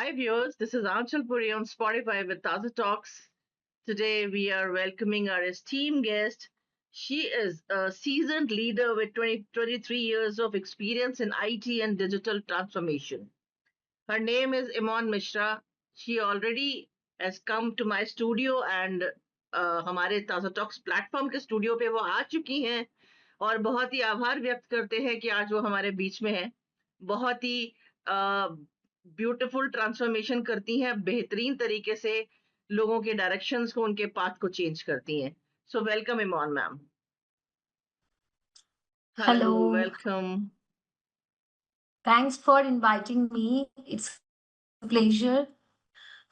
Hi viewers, this is Anchal Puri on Spotify with Taza Talks. Today we are welcoming our esteemed guest. She is a seasoned leader with 23 years of experience in IT and digital transformation. Her name is Iman Mishra. She already has come to my studio and हमारे ताजा talks platform के studio पे वो आ चुकी हैं और बहुत ही आभार व्यक्त करते हैं कि आज वो हमारे बीच में है। बहुत ही ब्यूटीफुल ट्रांसफॉर्मेशन करती हैं, बेहतरीन तरीके से लोगों के डायरेक्शंस को, उनके पाथ को चेंज करती हैं। So welcome Emon ma'am. Hello, Hello, welcome. thanks for inviting me. It's a pleasure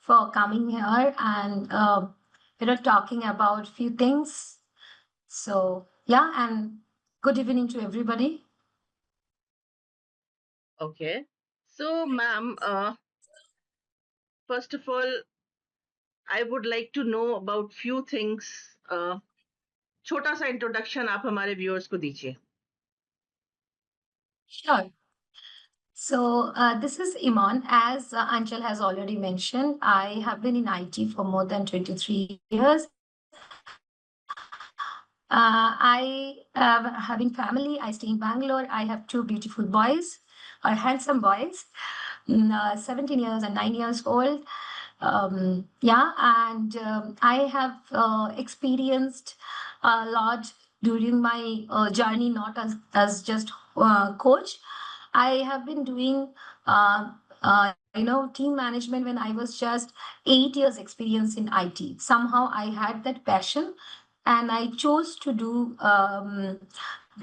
for coming here and talking about few things. So yeah, and good evening to everybody. Okay, so ma'am, first of all, I would like to know about few things. छोटा सा introduction आप हमारे viewers को दीजिए। Sure. So this is Iman. As Anchal has already mentioned, I have been in IT for more than 23 years. I having family. I stay in Bangalore. I have two beautiful boys, or handsome boys, 17 years and 9 years old. Yeah, and I have experienced a lot during my journey, not as just coach. I have been doing team management when I was just 8 years experience in IT. Somehow I had that passion and I chose to do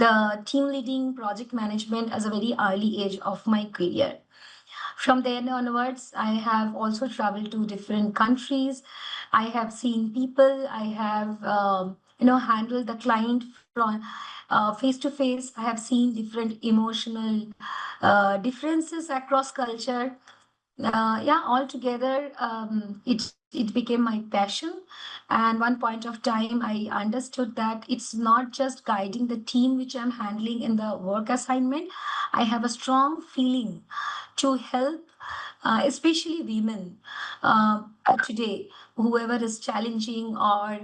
the team leading project management as a very early age of my career. From then onwards, I have also traveled to different countries. I have seen people. I have handled the client from face to face. I have seen different emotional differences across culture. Yeah, altogether, it became my passion. And one point of time, I understood that it's not just guiding the team which I'm handling in the work assignment. I have a strong feeling to help, especially women today, whoever is challenging or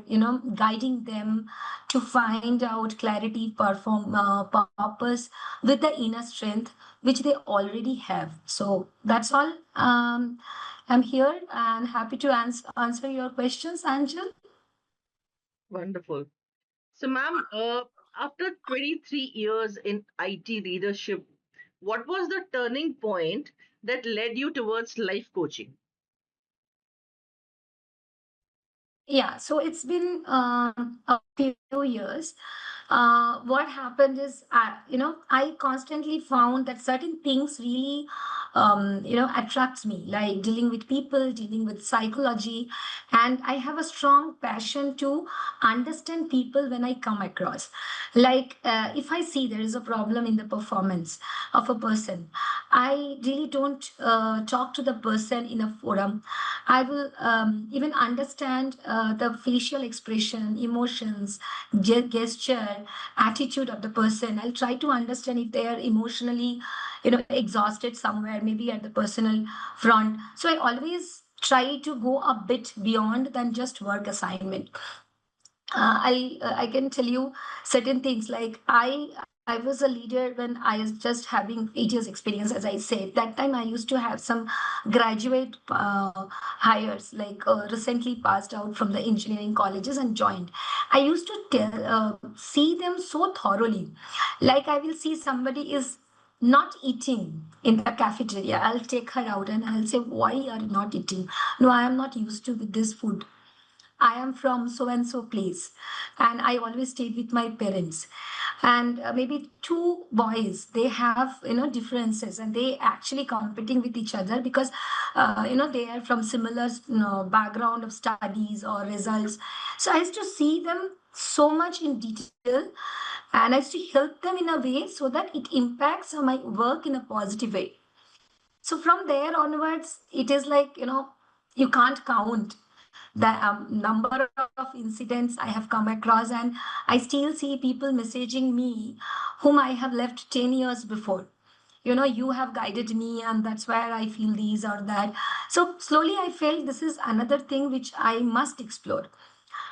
guiding them to find out clarity, purpose with the inner strength which they already have. So that's all. I'm here and happy to answer your questions, Angel. Wonderful. So ma'am, after 23 years in IT leadership, what was the turning point that led you towards life coaching? Yeah, so it's been a few years. What happened is, I constantly found that certain things really, attracts me, like dealing with people, dealing with psychology, and I have a strong passion to understand people when I come across. Like, if I see there is a problem in the performance of a person, I really don't talk to the person in a forum. I will even understand the facial expression, emotions, gesture, attitude of the person. I'll try to understand if they are emotionally, exhausted somewhere, maybe at the personal front. So I always try to go a bit beyond than just work assignment. I can tell you certain things like I was a leader when I was just having 8 years experience. As I said, that time I used to have some graduate hires, like recently passed out from the engineering colleges and joined. I used to see them so thoroughly. Like I will see somebody is not eating in the cafeteria. I'll take her out and I'll say, "Why are you not eating?" "No, I am not used to with this food. I am from so and so place, and I always stayed with my parents." And maybe two boys, they have differences, and they actually competing with each other because they are from similar background of studies or results. So I used to see them so much in detail, and I used to help them in a way so that it impacts my work in a positive way. So from there onwards, it is like you can't count the number of incidents I have come across, and I still see people messaging me whom I have left 10 years before. you have guided me, and that's where I feel these or that. So slowly I felt this is another thing which I must explore.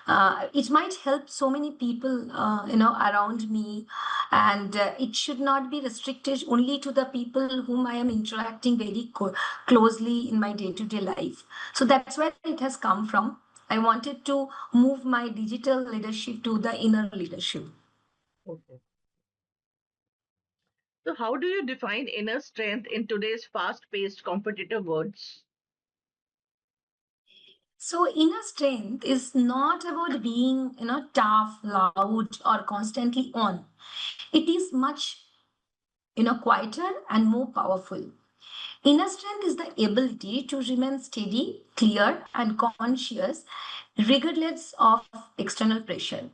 It might help so many people around me, and it should not be restricted only to the people whom I am interacting very closely in my day-to-day life. So that's where it has come from. I wanted to move my digital leadership to the inner leadership. Okay. So, how do you define inner strength in today's fast paced competitive worlds? So inner strength is not about being tough, loud, or constantly on. It is much quieter and more powerful. Inner strength is the ability to remain steady, clear, and conscious regardless of external pressure.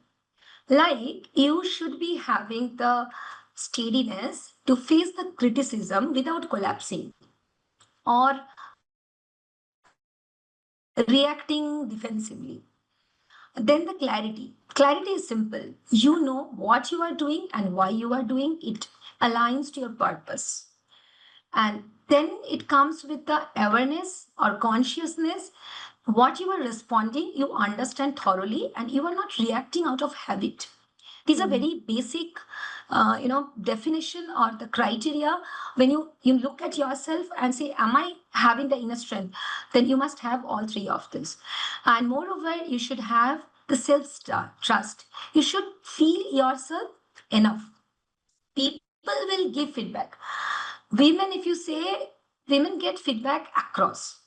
Like you should be having the steadiness to face the criticism without collapsing or reacting defensively. Then the clarity. Clarity is simple. You know what you are doing and why you are doing it aligns to your purpose. And then it comes with the awareness or consciousness. What you are responding, you understand thoroughly, and you are not reacting out of habit. These are Mhm. very basic, definition or the criteria. When you look at yourself and say, "Am I having the inner strength?" Then you must have all three of this, and moreover, you should have the self trust. You should feel yourself enough. People will give feedback. Women, if you say, women get feedback across,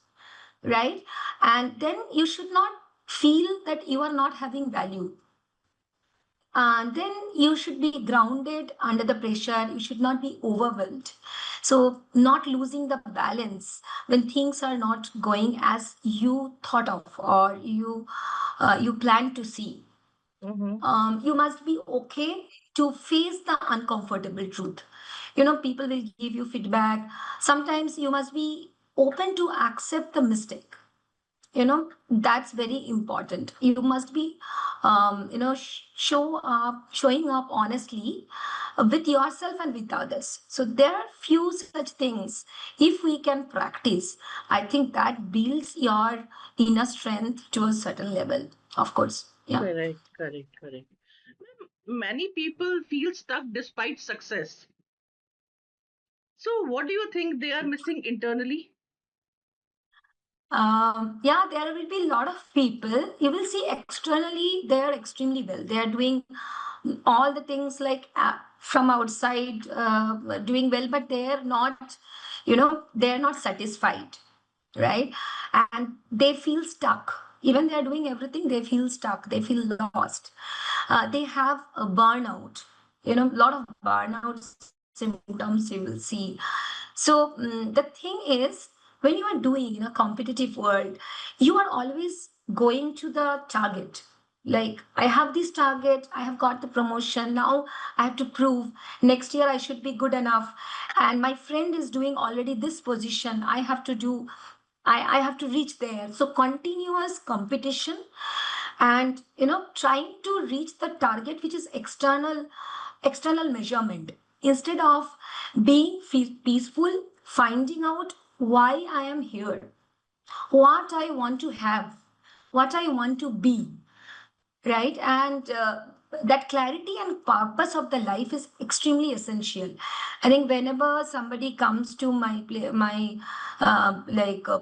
right? And then you should not feel that you are not having value. And then you should be grounded under the pressure. You should not be overwhelmed. So, not losing the balance when things are not going as you thought of or you plan to see. Mhm. You must be okay to face the uncomfortable truth. People will give you feedback. Sometimes you must be open to accept the mistake. That's very important. You must be showing up honestly with yourself and with others. So there are few such things. If we can practice, I think that builds your inner strength to a certain level, of course. Yeah. Correct, correct, correct. Many people feel stuck despite success. So, what do you think they are missing internally? Yeah, there will be a lot of people. You will see externally they are extremely well. They are doing all the things like from outside, doing well, but they are not, they are not satisfied, right? And they feel stuck. Even they are doing everything, they feel stuck. They feel lost. They have a burnout. A lot of burnout symptoms you will see. So the thing is, when you are doing in a competitive world, you are always going to the target. Like, I have this target, I have got the promotion, now I have to prove next year I should be good enough. And my friend is doing already this position, I have to do, I have to reach there. So continuous competition and trying to reach the target which is external measurement instead of being peaceful, finding out why I am here, what I want to have, what I want to be, right? And that clarity and purpose of the life is extremely essential. I think whenever somebody comes to my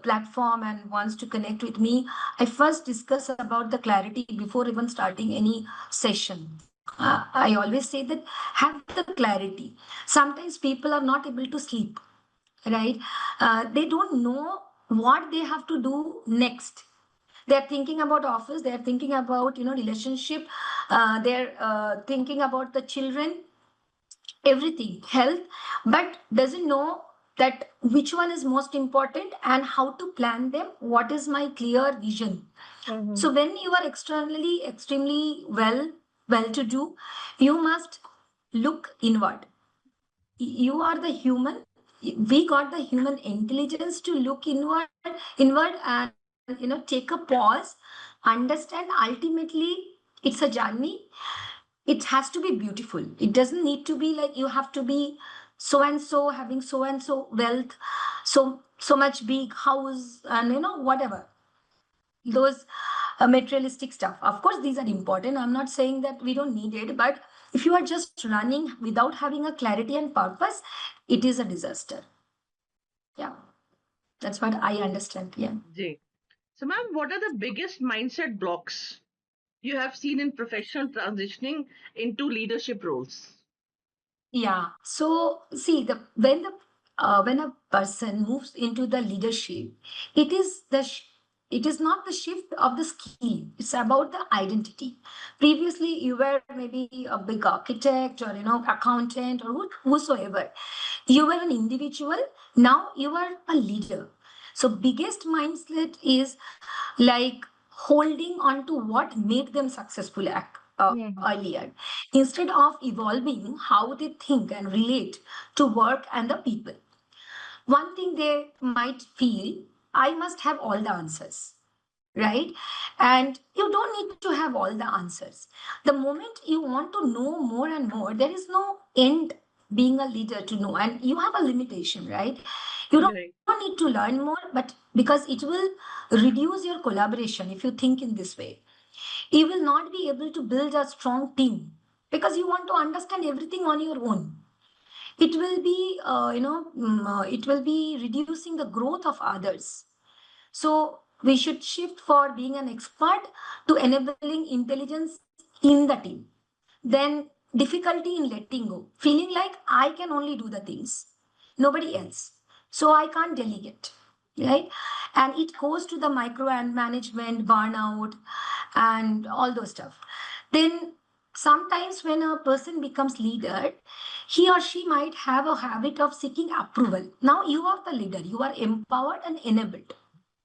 platform and wants to connect with me, I first discuss about the clarity before even starting any session. I always say that have the clarity. Sometimes people are not able to sleep, right? They don't know what they have to do next. They're thinking about office, they're thinking about relationship, they're thinking about the children, everything, health, but doesn't know that which one is most important and how to plan them, what is my clear vision. Mhm. So when you are externally extremely well to do, you must look inward. You are the human, we got the human intelligence to look inward and take a pause, understand ultimately it's a journey. It has to be beautiful. It doesn't need to be like you have to be so and so having so and so wealth, so much big house, and whatever those materialistic stuff. Of course, these are important. I'm not saying that we don't need it, but if you are just running without having a clarity and purpose, it is a disaster. Yeah, that's what I understand. Yeah. Ji. So, ma'am, what are the biggest mindset blocks you have seen in professional transitioning into leadership roles? Yeah. So see, the when a person moves into the leadership, it is it is not the shift of the skill. It's about the identity. Previously, you were maybe a big architect or accountant or whosoever. You were an individual. Now you are a leader. So biggest mindset is like holding on to what made them successful Mhm. earlier, instead of evolving how they think and relate to work and the people. One thing they might feel, I must have all the answers, right? And you don't need to have all the answers. The moment you want to know more and more, there is no end being a leader to know, and you have a limitation, right? You don't Right. need to learn more, but because it will reduce your collaboration. If you think in this way, you will not be able to build a strong team because you want to understand everything on your own. It will be it will be reducing the growth of others. So we should shift for being an expert to enabling intelligence in the team. Then difficulty in letting go, feeling like I can only do the things, nobody else. So I can't delegate, right? And it goes to the micro and management, burnout, and all those stuff. Then sometimes when a person becomes leader, he or she might have a habit of seeking approval. Now you are the leader, you are empowered and enabled,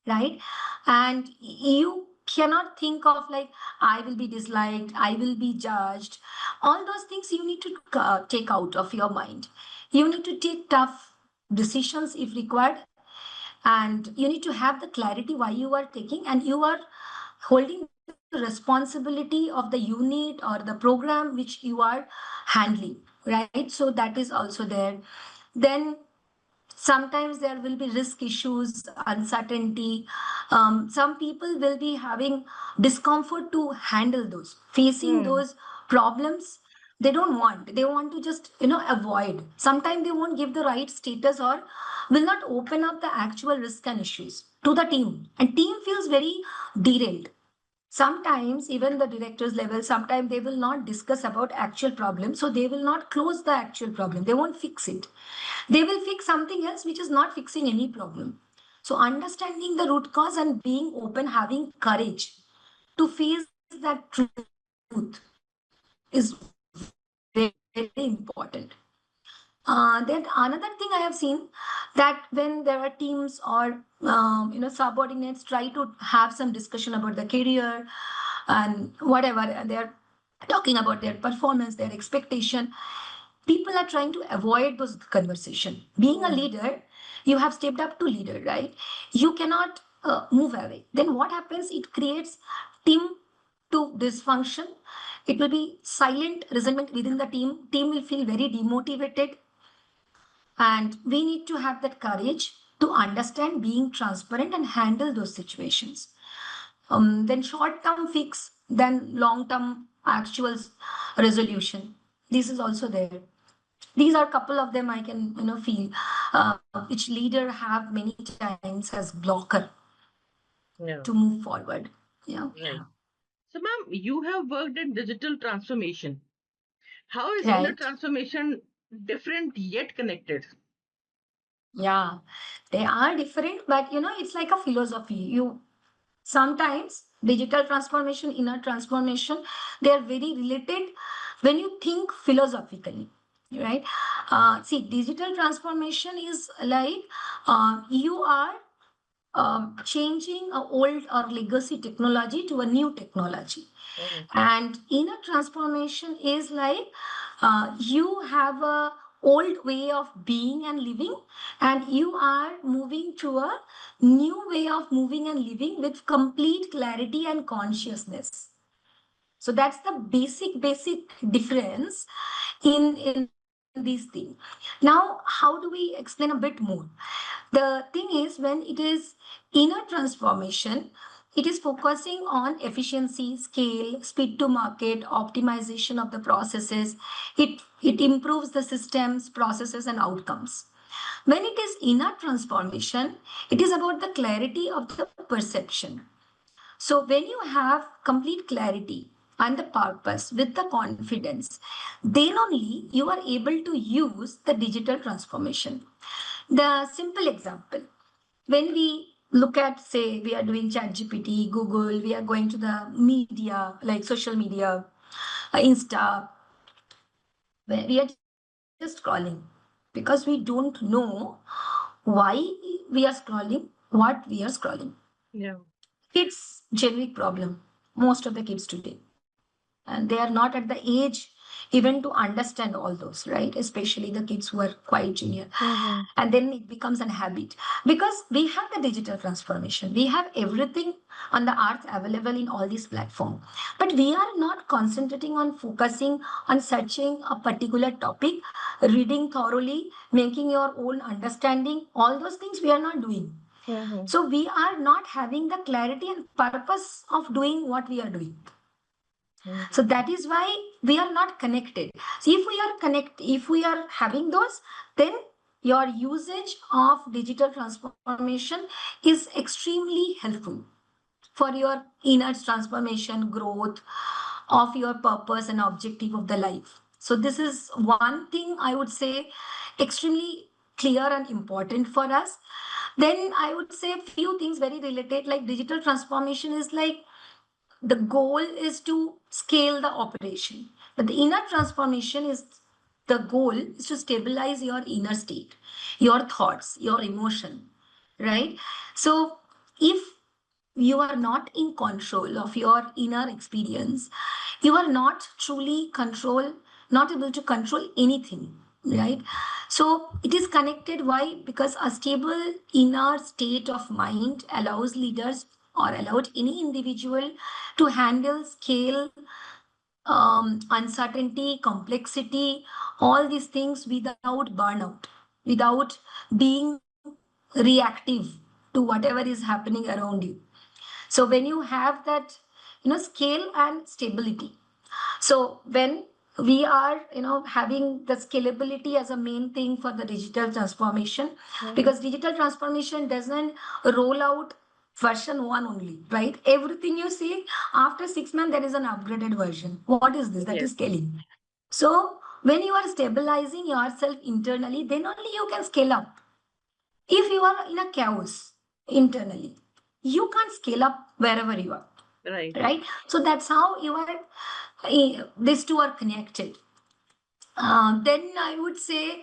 right? And you cannot think of like, I will be disliked, I will be judged. All those things you need to take out of your mind. You need to take tough decisions if required, and you need to have the clarity why you are taking, and you are holding the responsibility of the unit or the program which you are handling, right? So that is also there. Then sometimes there will be risk issues, uncertainty. Some people will be having discomfort to handle those, facing Hmm. those problems. They want to just avoid. Sometimes they won't give the right status or will not open up the actual risk and issues to the team, and team feels very derailed. Sometimes even the directors level, sometimes they will not discuss about actual problem, so they will not close the actual problem, they won't fix it. They will fix something else which is not fixing any problem. So understanding the root cause and being open, having courage to face that truth is very important. Then another thing I have seen, that when there are teams or subordinates try to have some discussion about the career and whatever, and they're talking about their performance, their expectation, people are trying to avoid those conversation. Being a Mhm. leader, you have stepped up to leader, right? You cannot move away. Then what happens? It creates team to dysfunction. It will be silent resentment within the team. Team will feel very demotivated, and we need to have that courage to understand, being transparent, and handle those situations. Then short term fix, then long term actual resolution. This is also there. These are a couple of them I can feel, which leader have many times as blocker to Yeah. move forward. Yeah. Right. So, ma'am, you have worked in digital transformation. How is inner Right. transformation different yet connected? Yeah, they are different, but it's like a philosophy. You sometimes digital transformation, inner transformation, they are very related when you think philosophically, right? See, digital transformation is like you are changing a old or legacy technology to a new technology. Mhm. And inner transformation is like you have a old way of being and living, and you are moving to a new way of moving and living with complete clarity and consciousness. So that's the basic difference in these things. Now, how do we explain a bit more? The thing is, when it is inner transformation, it is focusing on efficiency, scale, speed to market, optimization of the processes. It improves the systems, processes, and outcomes. When it is inner transformation, it is about the clarity of the perception. So when you have complete clarity and the purpose with the confidence, then only you are able to use the digital transformation. The simple example, when we look at, say, we are doing ChatGPT, Google, we are going to the media, like social media, Insta, where we are just scrolling because we don't know why we are scrolling, what we are scrolling. Yeah. It's generic problem, most of the kids today. And they are not at the age even to understand all those, right? Especially the kids who are quite junior. Mm-hmm. And then it becomes a habit because we have the digital transformation. We have everything on the earth available in all these platforms. But we are not concentrating on focusing on searching a particular topic, reading thoroughly, making your own understanding. All those things we are not doing. Mm-hmm. So we are not having the clarity and purpose of doing what we are doing. So Mm-hmm. that is why we are not connected. So if we are having those, then your usage of digital transformation is extremely helpful for your inner transformation, growth of your purpose and objective of the life. So this is one thing I would say extremely clear and important for us. Then I would say a few things very related, like digital transformation is like the goal is to scale the operation, but the inner transformation is the goal is to stabilize your inner state, your thoughts, your emotion, right? So if you are not in control of your inner experience, you are not truly control, not able to control anything, right? So it is connected. Why? Because a stable inner state of mind allows leaders or allowed any individual to handle scale, uncertainty, complexity, all these things without burnout, without being reactive to whatever is happening around you. So when you have that, scale and stability. So when we are, having the scalability as a main thing for the digital transformation, Mm-hmm. because digital transformation doesn't roll out version one only, right? Everything you see after 6 months, there is an upgraded version. What is this? That Yes. is scaling. So when you are stabilizing yourself internally, then only you can scale up. If you are in a chaos internally, you can't scale up wherever you are, Right. right? So that's how you are, these two are connected. Then I would say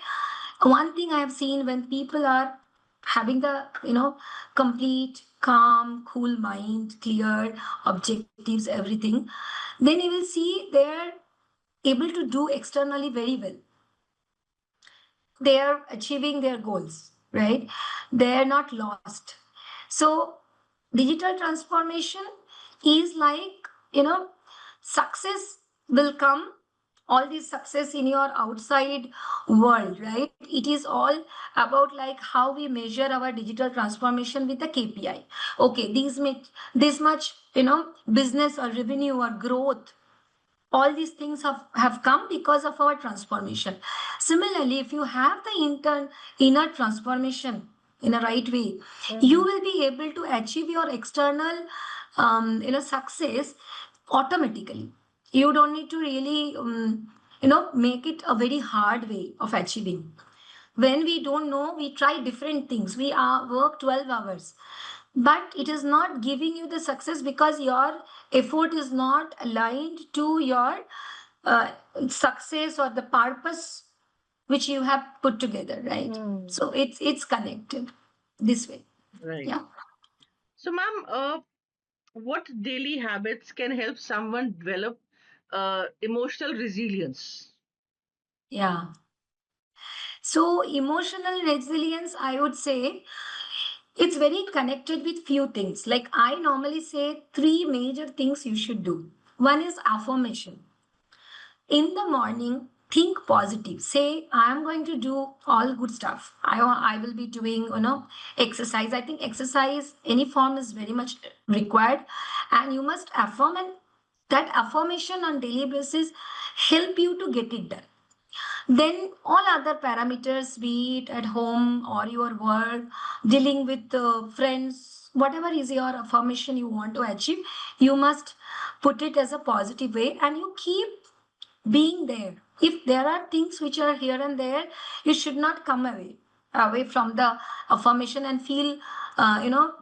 one thing I have seen when people are having the, complete calm, cool mind, clear objectives, everything, then you will see they're able to do externally very well. They are achieving their goals, right? They are not lost. So digital transformation is like, success will come, all this success in your outside world, right? It is all about like how we measure our digital transformation with the KPI. Okay, this much, business or revenue or growth, all these things have come because of our transformation. Similarly, if you have the inner transformation in a right way, you Mm-hmm. will be able to achieve your external, success automatically. You don't need to really, make it a very hard way of achieving. When we don't know, we try different things. We are work 12 hours, but it is not giving you the success because your effort is not aligned to your uh, success or the purpose which you have put together, right? Mm. So it's connected this way. Right. Yeah. So, ma'am, what daily habits can help someone develop emotional resilience? Yeah. So emotional resilience, I would say, it's very connected with few things. Like I normally say three major things you should do. One is affirmation. In the morning, think positive. Say, I am going to do all good stuff. I will be doing, exercise. I think exercise, any form, is very much required, and you must affirm, and that affirmation on daily basis help you to get it done. Then all other parameters, be it at home or your work, dealing with friends, whatever is your affirmation you want to achieve, you must put it as a positive way, and you keep being there. If there are things which are here and there, you should not come away from the affirmation and feel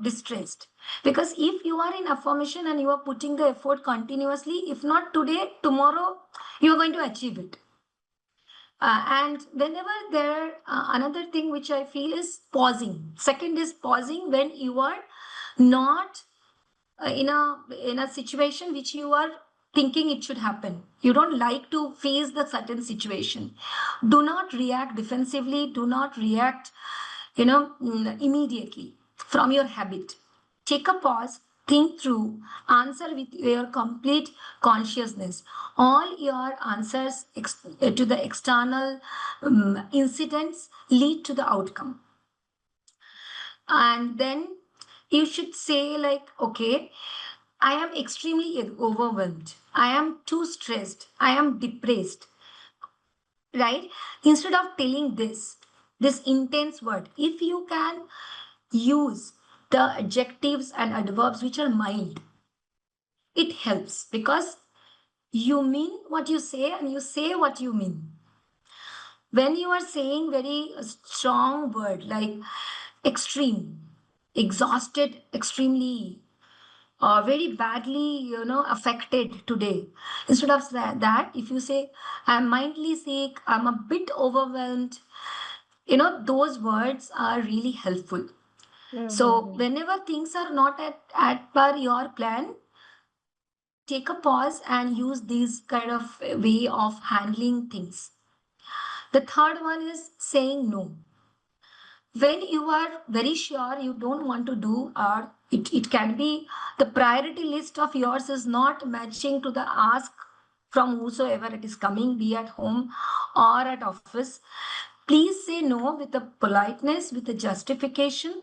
distressed, because if you are in affirmation and you are putting the effort continuously, if not today, tomorrow you are going to achieve it. And whenever there, another thing which I feel is pausing. Second is pausing when you are not in a situation which you are thinking it should happen. You don't like to face the certain situation. Do not react defensively. Do not react, immediately from your habit. Take a pause, think through, answer with your complete consciousness. All your answers to the external incidents lead to the outcome. And then you should say, like, okay, I am extremely overwhelmed. I am too stressed. I am depressed. Right? Instead of telling this intense word, if you can use the adjectives and adverbs which are mild, it helps, because you mean what you say and you say what you mean. When you are saying very strong word like extreme, exhausted, extremely, very badly, affected today. Instead of that, if you say, I'm mildly sick, I'm a bit overwhelmed, those words are really helpful. So, Mm-hmm. whenever things are not at per your plan, take a pause and use these kind of way of handling things. The third one is saying no. When you are very sure you don't want to do, or it can be the priority list of yours is not matching to the ask from whosoever it is coming, be at home or at office, please say no with a politeness, with a justification,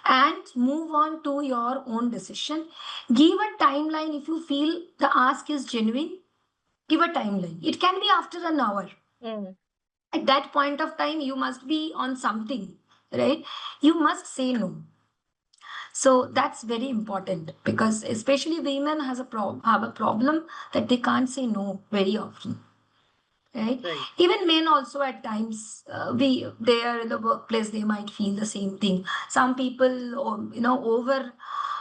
and move on to your own decision. Give a timeline. If you feel the ask is genuine, give a timeline. It can be after an hour. Mm. At that point of time, you must be on something, right? You must say no. So that's very important, because especially women have a problem that they can't say no very often, right? Right. Even men also at times, we they are in the workplace, they might feel the same thing. Some people, over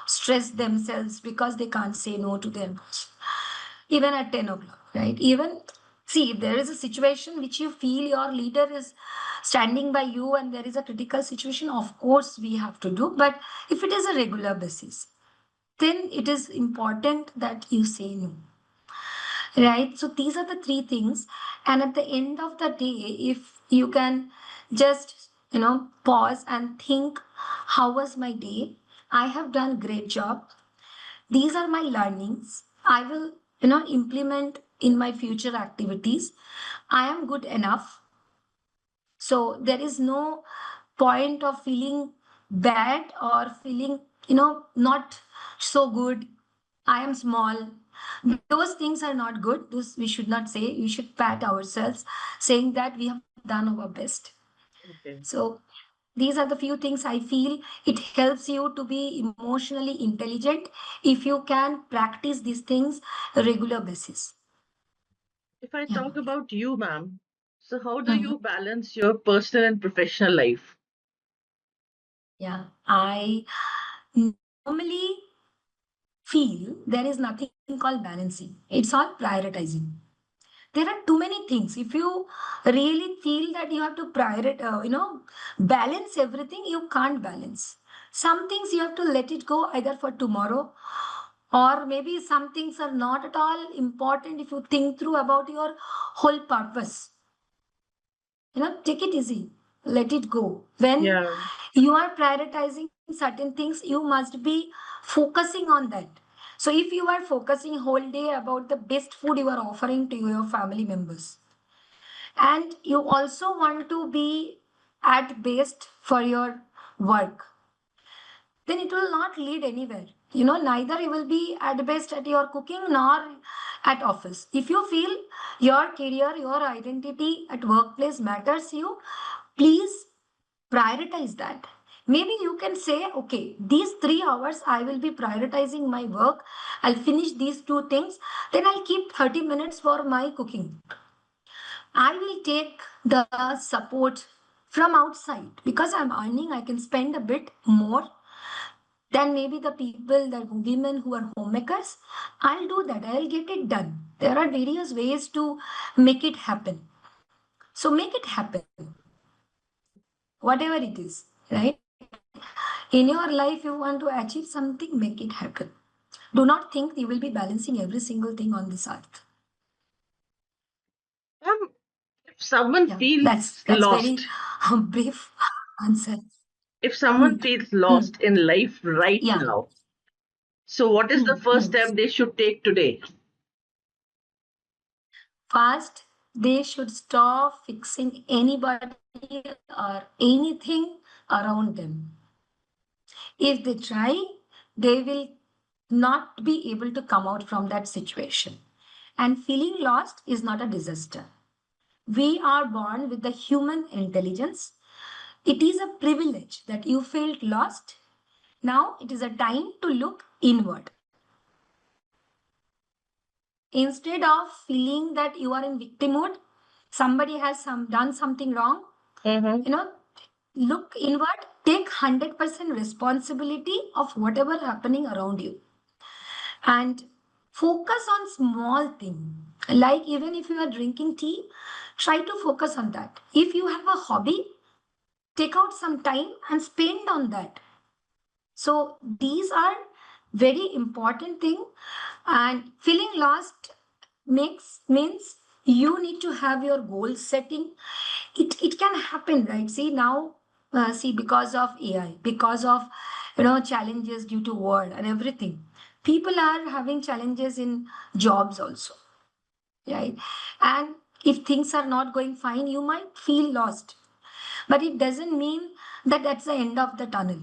stress themselves because they can't say no to their boss, even at 10 o'clock, right? Even, see, if there is a situation which you feel your leader is standing by you and there is a critical situation, of course we have to do. But if it is a regular basis, then it is important that you say no, right? So these are the three things. And at the end of the day, if you can just, pause and think, how was my day? I have done great job. These are my learnings. I will, implement in my future activities. I am good enough. So there is no point of feeling bad or feeling, not so good. I am small. Those things are not good. This we should not say. We should pat ourselves, saying that we have done our best. Okay. So these are the few things I feel it helps you to be emotionally intelligent if you can practice these things regular basis. If I Yeah. talk about you, ma'am, so how do Mhm. you balance your personal and professional life? Yeah. I normally feel there is nothing called balancing. It's all prioritizing. There are too many things. If you really feel that you have to balance everything, you can't balance. Some things you have to let it go either for tomorrow, or maybe some things are not at all important if you think through about your whole purpose. Take it easy, let it go. When Yeah. you are prioritizing certain things, you must be focusing on that. So if you are focusing whole day about the best food you are offering to your family members, and you also want to be at best for your work, then it will not lead anywhere. Neither you will be at best at your cooking nor at office. If you feel your career, your identity at workplace matters you, please prioritize that. Maybe you can say, okay, these 3 hours I will be prioritizing my work. I'll finish these two things. Then I'll keep 30 minutes for my cooking. I will take the support from outside because I'm earning. I can spend a bit more than maybe the people, the women who are homemakers. I'll do that. I'll get it done. There are various ways to make it happen. So make it happen, whatever it is, right? In your life, you want to achieve something, make it happen. Do not think you will be balancing every single thing on this earth. Um, if someone Yeah, feels that's very lost, brief answer. if someone Hmm. feels Hmm. lost in life right Yeah. now, so what is the Hmm. first Hmm. step they should take today? First, they should stop fixing anybody or anything around them. If they try, they will not be able to come out from that situation. And feeling lost is not a disaster. We are born with the human intelligence. It is a privilege that you felt lost. Now it is a time to look inward. Instead of feeling that you are in victim mode, somebody has done something wrong, Mm-hmm. you know, look inward, take 100% responsibility of whatever happening around you, and focus on small thing. Like even if you are drinking tea, try to focus on that. If you have a hobby, take out some time and spend on that. So these are very important thing. And feeling lost makes means you need to have your goal setting. It can happen, right? See now, see, because of AI, because of challenges due to war and everything, people are having challenges in jobs also, right? And if things are not going fine, you might feel lost, but it doesn't mean that that's the end of the tunnel.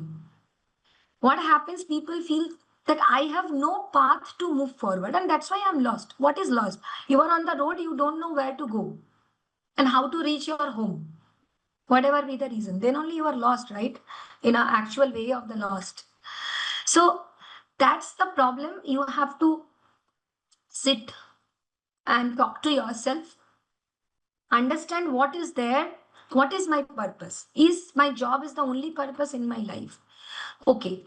What happens, people feel that I have no path to move forward, and that's why I'm lost. What is lost? You are on the road, you don't know where to go and how to reach your home, whatever be the reason, then only you are lost, right? In an actual way of the lost. So that's the problem. You have to sit and talk to yourself, understand what is there, what is my purpose. Is my job is the only purpose in my life? Okay,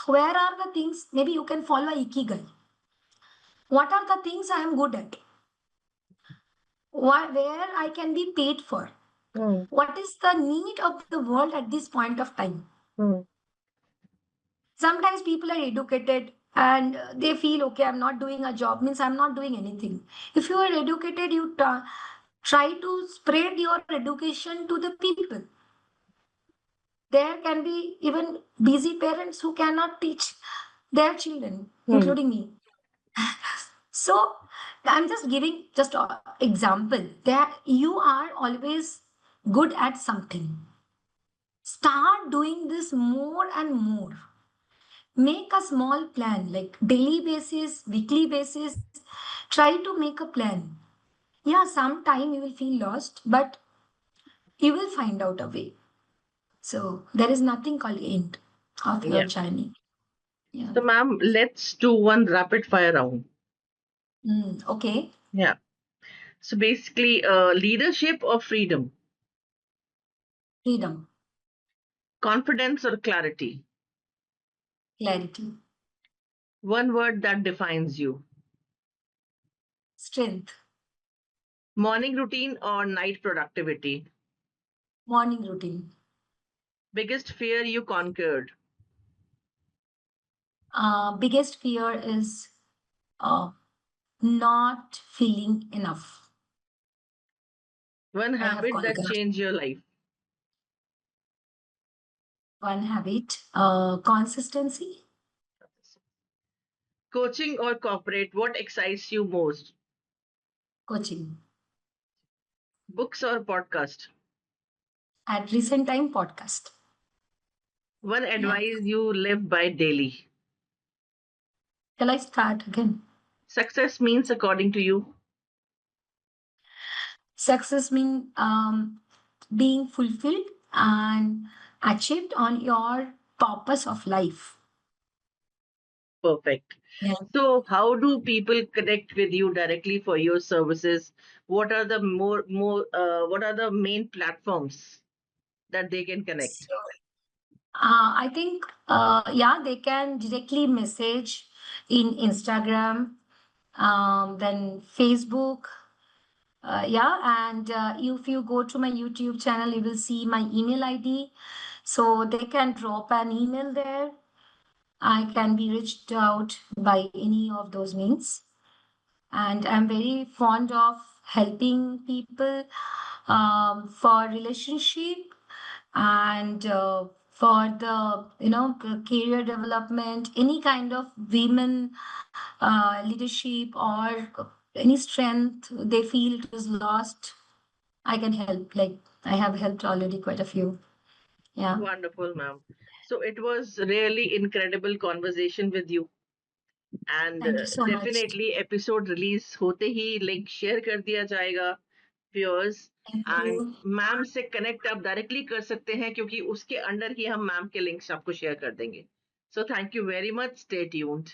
where are the things? Maybe you can follow ikigai. What are the things I am good at? Where I can be paid for? Mm. What is the need of the world at this point of time? Mm. Sometimes people are educated and they feel, okay, I'm not doing a job, means I'm not doing anything. If you are educated, you try to spread your education to the people. There can be even busy parents who cannot teach their children, Mm. including me. So I'm just giving just an example that you are always good at something. Start doing this more and more. Make a small plan, like daily basis, weekly basis. Try to make a plan. Yeah, sometime you will feel lost, but you will find out a way. So there is nothing called end of your Yeah. journey. Yeah. So, ma'am, let's do one rapid fire round. Okay. Yeah. So basically, leadership or freedom, Freedom, confidence or clarity, clarity, one word that defines you, strength, morning routine or night productivity, morning routine. biggest fear you conquered, Biggest fear is uh, not feeling enough. one I have habit that conquered changed your life, one habit. Consistency, coaching or corporate, what excites you most, coaching. Books or podcast? At recent time, podcast. One Yeah. advice you live by daily. Shall I start again? Success means according to you. Success means being fulfilled and achieved on your purpose of life. Perfect. Yeah. So, how do people connect with you directly for your services? What are the what are the main platforms that they can connect? So, I think, yeah, they can directly message in Instagram, then Facebook. Yeah, and if you go to my YouTube channel, you will see my email ID. So they can drop an email there. I can be reached out by any of those means. And I'm very fond of helping people for relationship and for the career development, any kind of women leadership or any strength they feel it is lost. I can help. Like I have helped already quite a few. Yeah. Wonderful, ma'am. So, it was really incredible conversation with you. And Thank you so much. Definitely episode release होते ही link share कर दिया जाएगा viewers Thank and you. Ma'am से connect आप directly कर सकते हैं क्योंकि उसके अंडर ही हम मैम के लिंक्स आपको शेयर कर देंगे so thank you very much stay tuned